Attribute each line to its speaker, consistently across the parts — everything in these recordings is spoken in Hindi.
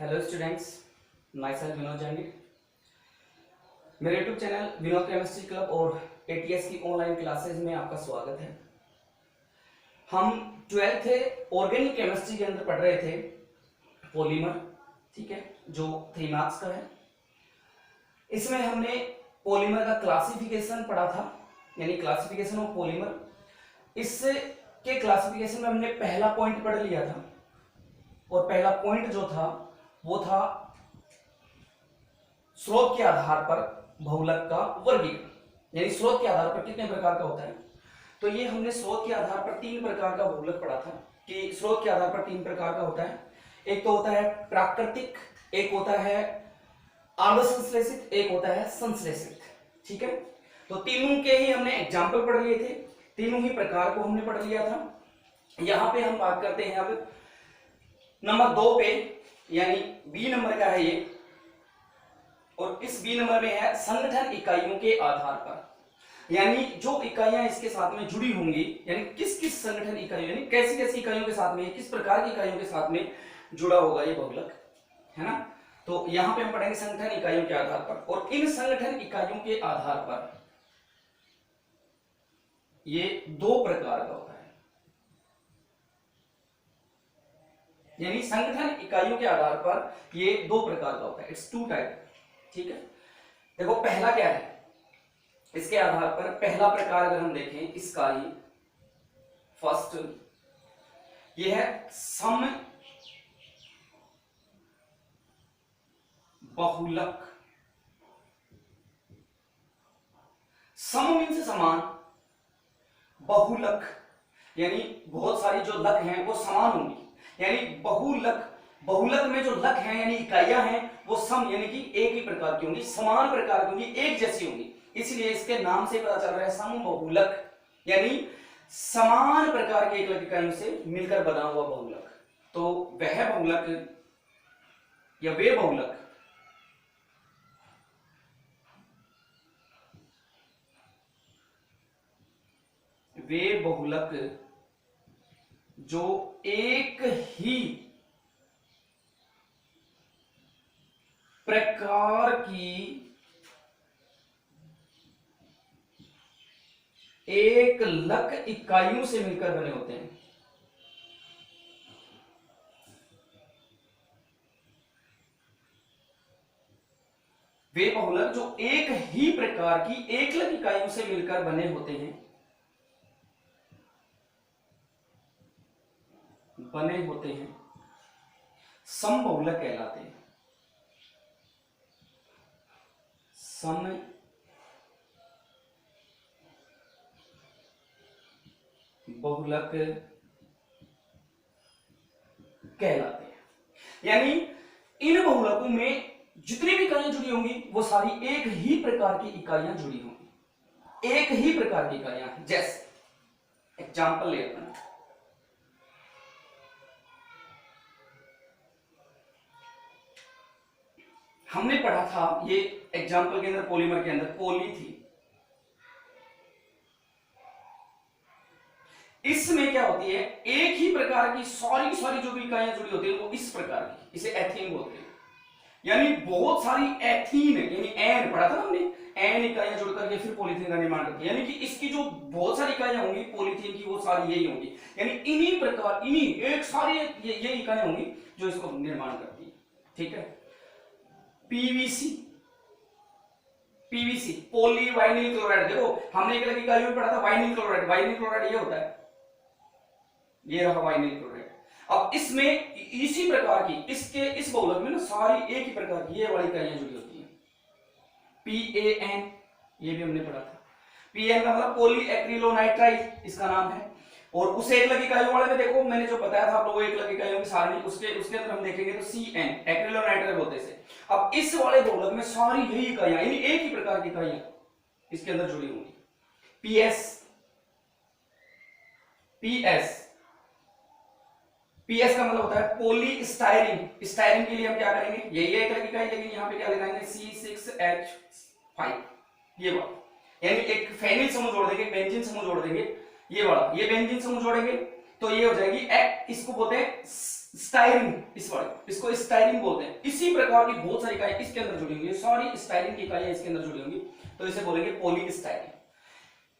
Speaker 1: Hello students, myself Vinod Jangi. मेरे YouTube channel Vinod chemistry club और एटीएस की ऑनलाइन क्लासेस में आपका स्वागत है। हम 12th ऑर्गेनिक केमिस्ट्री के अंदर पढ़ रहे थे पॉलीमर, ठीक है, जो 3 मार्क्स का है। इसमें हमने पॉलीमर का क्लासिफिकेशन पढ़ा था, यानी क्लासिफिकेशन ऑफ पॉलीमर। इससे के क्लासिफिकेशन में हमने पहला पॉइंट पढ़ लिया था, और पहला पॉइंट जो था वो था स्रोत के आधार पर बहुलक का वर्गीकरण, यानी स्रोत के आधार पर कितने प्रकार का होता है। तो ये हमने स्रोत के आधार पर 3 प्रकार का बहुलक पढ़ा था कि स्रोत के आधार पर 3 प्रकार का होता है। एक तो होता है प्राकृतिक, एक होता है आर्द्र संश्लेषित, एक होता है संश्लेषित, ठीक है। तो तीनों के ही हमने एग्जाम्पल पढ़ लिए थे, तीनों ही प्रकार को हमने पढ़ लिया था। यहां पे हम बात करते हैं अब नंबर 2 पे, यानी बी नंबर का है ये, और इस बी नंबर में है संगठन इकाइयों के आधार पर, यानी जो इकाइयां इसके साथ में जुड़ी होंगी, यानी किस किस संगठन इकाइयों, यानी कैसी कैसी इकाइयों के साथ में, किस प्रकार की इकाइयों के साथ में जुड़ा होगा ये बहुलक, है ना। तो यहां पे हम पढ़ेंगे संगठन इकाइयों के आधार पर, और इन संगठन इकाइयों के आधार पर ये 2 प्रकार का होता है, यानी संगठन इकाइयों के आधार पर ये 2 प्रकार का होता है। इट्स 2 टाइप, ठीक है। देखो पहला क्या है, इसके आधार पर पहला प्रकार अगर हम देखें इसका ही फर्स्ट, ये है सम बहुलक। सम मीन्स समान, बहुलक यानी बहुत सारी जो लक हैं वो समान होंगी, यानी बहुलक, बहुलक में जो लक हैं यानी इकाइयां हैं वो सम यानी कि एक ही प्रकार की होंगी, समान प्रकार की होंगी, एक जैसी होंगी, इसलिए इसके नाम से पता चल रहा है सम बहुलक, यानी समान प्रकार के एकलक इकाइयों से मिलकर बना हुआ बहुलक। तो वह बहुलक या वे बहुलक जो एक ही प्रकार की एक लक इकाइयों से मिलकर बने होते हैं। वे बहुलक जो एक ही प्रकार की एकलक इकाइयों से मिलकर बने होते हैं, सम बहुलक कहलाते हैं। सम बहुलक कहलाते हैं, यानी इन बहुलकों में जितनी भी इकाइयां जुड़ी होंगी वो सारी एक ही प्रकार की इकाइयां जुड़ी होंगी, एक ही प्रकार की इकाइयां। जैसे एग्जाम्पल ले अपना, हमने पढ़ा था ये एग्जाम्पल के अंदर पॉलीमर के अंदर पॉली थी। इसमें क्या होती है, एक ही प्रकार की सारी जो भी इकाइयां जुड़ी होती है वो इस प्रकार की, इसे एथीन बोलते हैं, यानी बहुत सारी एथीन, यानी एन पढ़ा था ना हमने, एन इकाइयां जुड़ करके फिर पॉलीथीन का निर्माण करती है, यानी कि इसकी जो बहुत सारी इकाइयां होंगी पॉलीथीन की वो सारी यही होंगी, यानी इन्हीं प्रकार, इन्हीं एक सारी ये इकाइयां होंगी जो इसको निर्माण करती है, ठीक है। पीवीसी, पीवीसी पॉलीवाइनिल क्लोराइड, देखो हमने एक अलग इकाई में पढ़ा था वाइनिल क्लोराइड, वाइनिल क्लोराइड ये होता है, ये रहा वाइनिल क्लोराइड। अब इसमें इसी प्रकार की इस बहुलक में ना सारी एक ही प्रकार की ये वाली इकाइयां जुड़ी होती हैं। PAN ये भी हमने पढ़ा था, PAN का मतलब पॉली एक्रिलोनाइट्राइल इसका नाम है। और उस एक लग इकाइयों वाले में देखो मैंने जो बताया था आप लोगों को एक लग इकाइयों की सारणी, उसके अंदर हम देखेंगे तो CN एक्रिलोनाइट्राइल बोलते हैं। अब इस वाले बहुलक में सारी यही इकाइयां यानी एक ही प्रकार की इकाइयां इसके अंदर जुड़ी होंगी। PS का मतलब होता है पॉलीस्टाइरीन। स्टाइरीन के लिए हम क्या करेंगे, यही एक लग इकाई, लेकिन यहाँ पे क्या लगाएंगे C6H5, ये वाला, यानी एक फेनिल समूह जोड़ देंगे, बेंजीन समूह जोड़ देंगे, ये वाला, ये बेंजीन समूह जोड़ेंगे तो ये हो जाएगी इसको बोलते हैं स्टाइरिन, इस वर्ड इसको स्टाइरिन बोलते हैं। इसी प्रकार की बहुत सारी इकाइयां इसके अंदर जुड़ी होंगी, सारी स्टाइरिन की इकाइयां इसके अंदर जुड़ी होंगी, तो इसे बोलेंगे पॉलीस्टाइरिन।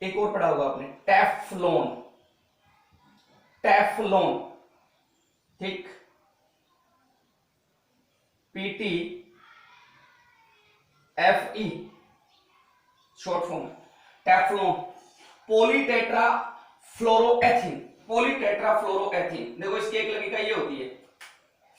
Speaker 1: एक और पढ़ा होगा आपने टेफ्लॉन, टेफ्लॉन, ठीक, P T F E short form, Teflon. Polytetrafluoroethene, polytetrafluoroethene, देखो इसकी एक लगी इकाई ये होती है,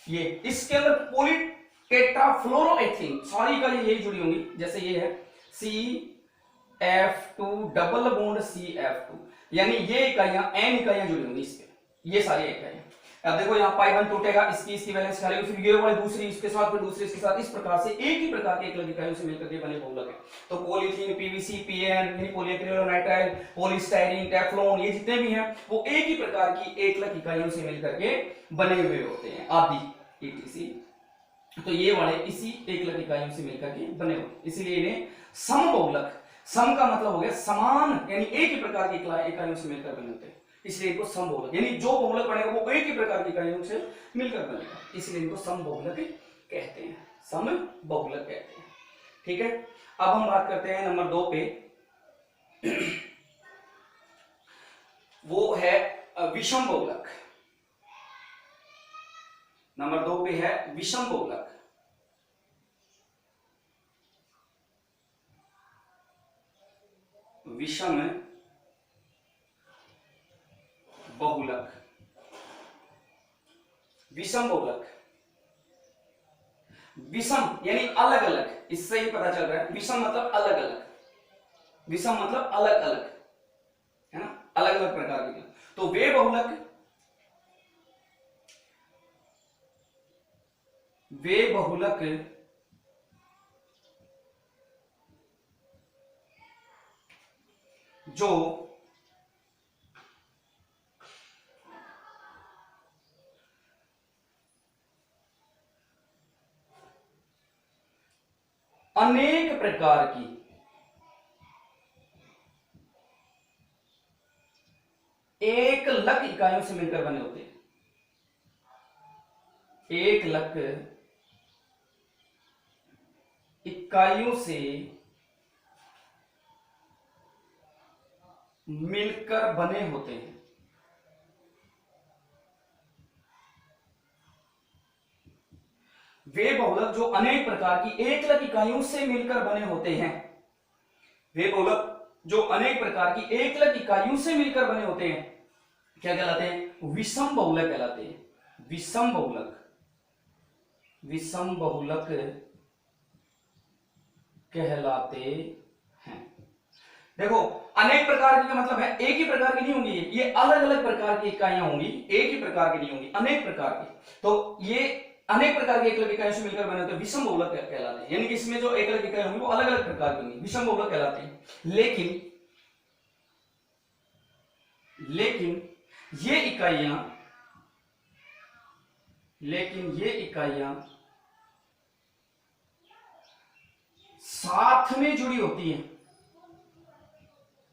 Speaker 1: ये इसके अंदर पॉलीटेट्रा फ्लोरोएथिन सारी इकाइयां यही जुड़ी होंगी। जैसे ये है CF2 डबल बॉन्ड CF2, यानी ये इकाइयां n इकाइयां जुड़ी होंगी इसके, ये सारी इकाइयां। अब देखो यहाँ पाई बन टूटेगा, इसकी वैलेंस खाली, फिर ये वाली दूसरी इसके साथ, फिर दूसरी इसके साथ, इस प्रकार से एक ही प्रकार के एक लगी इकाइयों से मिलकर के बने बहुलक है। तो polythene, PVC, PN, polyacrylonitrile, polystyrene, Teflon, ये जितने भी हैं वो एक ही प्रकार की एक लग इकाइयों से मिलकर के बने हुए होते हैं, आदि ETC। तो ये वाले इसी एक लग इकाइयों से मिलकर के बने हुए, इसीलिए इन्हें समबहुलक, सम का मतलब हो गया समान, यानी एक ही प्रकार की इकाइयों से मिलकर बने होते हैं, इसलिए इनको समबहुलक, यानी जो बहुलक बनेगा वो एक ही प्रकार की इकाइयों से मिलकर बनेगा, इसलिए इनको समबहुलक कहते हैं, समबहुलक कहते हैं। ठीक है, अब हम बात करते हैं नंबर 2 पे, वो है विषम बहुलक। नंबर 2 पे है विषम बहुलक। विषम बहुलक, विषम बहुलक, विषम यानी अलग अलग, इससे ही पता चल रहा है, विषम मतलब अलग अलग, विषम मतलब अलग अलग, है ना, अलग अलग प्रकार के। तो वे बहुलक, वे बहुलक जो अनेक प्रकार की एक लक इकाइयों से मिलकर बने होते हैं, एक लक इकाइयों से मिलकर बने होते हैं। वे बहुलक जो अनेक प्रकार की एक लक इकाइयों से मिलकर बने होते हैं, वे बहुलक जो अनेक प्रकार की एक लक इकाइयों से मिलकर बने होते हैं, क्या कहलाते हैं? विषम बहुलक कहलाते हैं। विषम बहुलक, विषम बहुलक कहलाते हैं। देखो अनेक प्रकार की का मतलब है एक ही प्रकार की नहीं होंगी, ये अलग अलग प्रकार की इकाइयां होंगी, एक ही प्रकार की नहीं होंगी, अनेक प्रकार की। तो ये अनेक प्रकार की एकलक इकाइयों से मिलकर बने होते हैं, विषम बहुलक कहलाते हैं। यानी कि इसमें जो एकलक इकाई होंगी वो अलग अलग प्रकार की होंगी, विषम बहुलक कहलाते हैं। लेकिन ये इकाइयां साथ में जुड़ी होती हैं,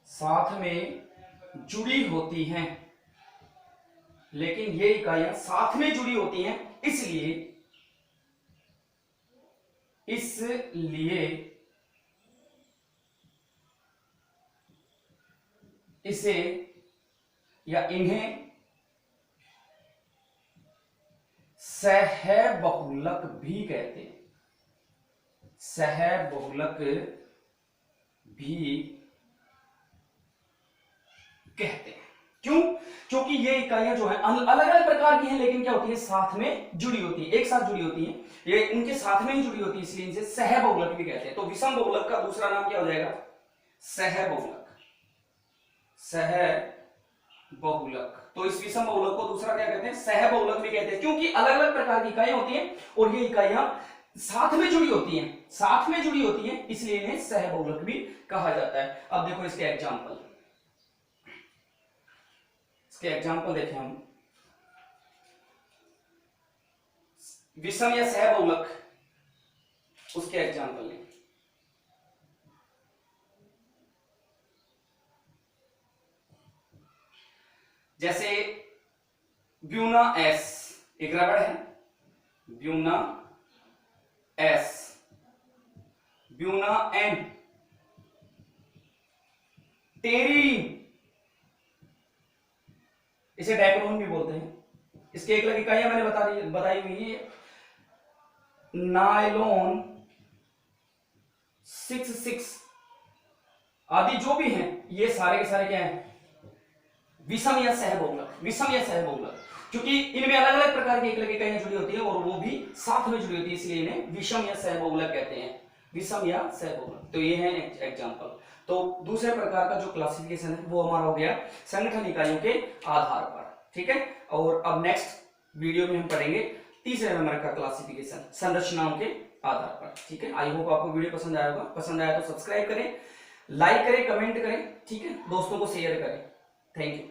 Speaker 1: साथ में जुड़ी होती हैं, लेकिन ये इकाइयां साथ में जुड़ी होती हैं, इसलिए इसे या इन्हें सहबहुलक भी कहते हैं, सहबहुलक भी कहते हैं। क्यों? क्योंकि ये इकाइयां जो है अलग अलग प्रकार की हैं, लेकिन क्या होती है? साथ में जुड़ी होती है, एक साथ जुड़ी होती हैं, ये उनके साथ में ही जुड़ी होती है, इसलिए इनसे सहबहुलक भी कहते हैं। तो विषम बहुलक का दूसरा नाम क्या हो जाएगा? सहबहुलक, सहबहुलक। तो इस विषम बहुलक को दूसरा क्या कहते हैं? सहबहुलक भी कहते हैं, क्योंकि अलग अलग प्रकार की इकाइयां होती हैं और ये इकाइयां साथ में जुड़ी होती हैं, साथ में जुड़ी होती हैं, इसलिए इन्हें सहबहुलक भी कहा जाता है। अब देखो इसके एग्जाम्पल, देखें हम। विषम या सहबहुलक, उसके एग्जाम्पल लें। जैसे ब्यूना एस एक रबड़ है, ब्यूना एस, ब्यूना एन, टेरिन, इसे डाइक्रोन भी बोलते हैं। इसके एक अलग इकाइयां मैंने बताई हुई है। नायलॉन 6 आदि जो भी हैं ये सारे के सारे क्या हैं, विषम या सहबहुलक, विषम या सहबहुलक, क्योंकि इनमें अलग अलग प्रकार की एक अलग इकाइयां जुड़ी होती है और वो भी साथ में जुड़ी होती है, इसलिए इन्हें विषम या सहबहुलक कहते हैं, विषम या सहबहुलक। तो ये है एग्जांपल। तो दूसरे प्रकार का जो क्लासिफिकेशन है वो हमारा हो गया संगठन इकाइयों के आधार पर, ठीक है। और अब नेक्स्ट वीडियो में हम पढ़ेंगे तीसरे नंबर का क्लासिफिकेशन संरचनाओं के आधार पर, ठीक है। आई होप आपको वीडियो पसंद आया होगा, पसंद आया तो सब्सक्राइब करें, लाइक करें, कमेंट करें, ठीक है, दोस्तों को शेयर करें। Thank you.